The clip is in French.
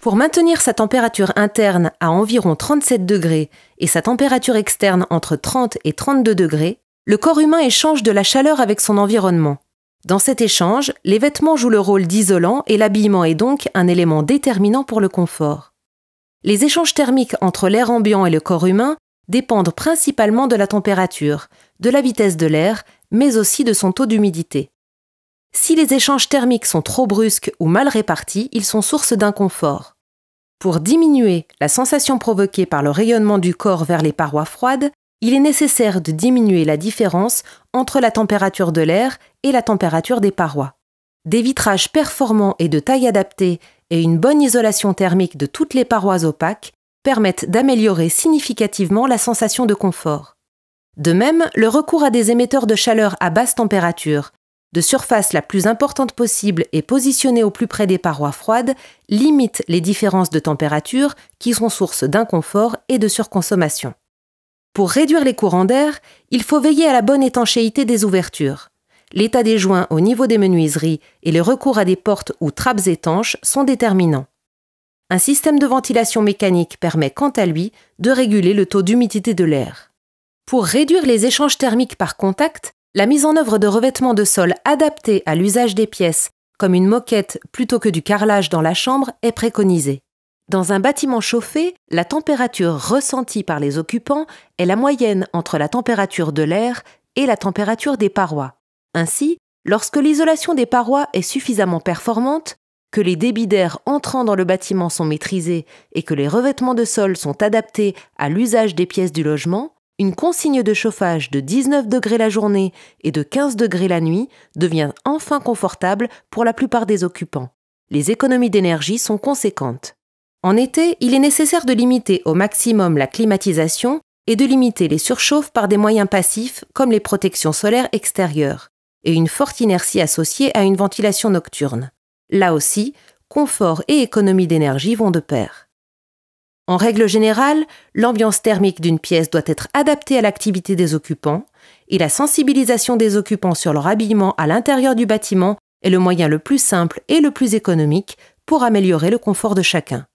Pour maintenir sa température interne à environ 37 degrés et sa température externe entre 30 et 32 degrés, le corps humain échange de la chaleur avec son environnement. Dans cet échange, les vêtements jouent le rôle d'isolant et l'habillement est donc un élément déterminant pour le confort. Les échanges thermiques entre l'air ambiant et le corps humain dépendent principalement de la température, de la vitesse de l'air, mais aussi de son taux d'humidité. Si les échanges thermiques sont trop brusques ou mal répartis, ils sont source d'inconfort. Pour diminuer la sensation provoquée par le rayonnement du corps vers les parois froides, il est nécessaire de diminuer la différence entre la température de l'air et la température des parois. Des vitrages performants et de taille adaptée et une bonne isolation thermique de toutes les parois opaques permettent d'améliorer significativement la sensation de confort. De même, le recours à des émetteurs de chaleur à basse température, de surface la plus importante possible et positionnée au plus près des parois froides, limite les différences de température qui sont source d'inconfort et de surconsommation. Pour réduire les courants d'air, il faut veiller à la bonne étanchéité des ouvertures. L'état des joints au niveau des menuiseries et le recours à des portes ou trappes étanches sont déterminants. Un système de ventilation mécanique permet quant à lui de réguler le taux d'humidité de l'air. Pour réduire les échanges thermiques par contact, la mise en œuvre de revêtements de sol adaptés à l'usage des pièces, comme une moquette plutôt que du carrelage dans la chambre, est préconisée. Dans un bâtiment chauffé, la température ressentie par les occupants est la moyenne entre la température de l'air et la température des parois. Ainsi, lorsque l'isolation des parois est suffisamment performante, que les débits d'air entrant dans le bâtiment sont maîtrisés et que les revêtements de sol sont adaptés à l'usage des pièces du logement, une consigne de chauffage de 19 degrés la journée et de 15 degrés la nuit devient enfin confortable pour la plupart des occupants. Les économies d'énergie sont conséquentes. En été, il est nécessaire de limiter au maximum la climatisation et de limiter les surchauffes par des moyens passifs comme les protections solaires extérieures et une forte inertie associée à une ventilation nocturne. Là aussi, confort et économie d'énergie vont de pair. En règle générale, l'ambiance thermique d'une pièce doit être adaptée à l'activité des occupants et la sensibilisation des occupants sur leur habillement à l'intérieur du bâtiment est le moyen le plus simple et le plus économique pour améliorer le confort de chacun.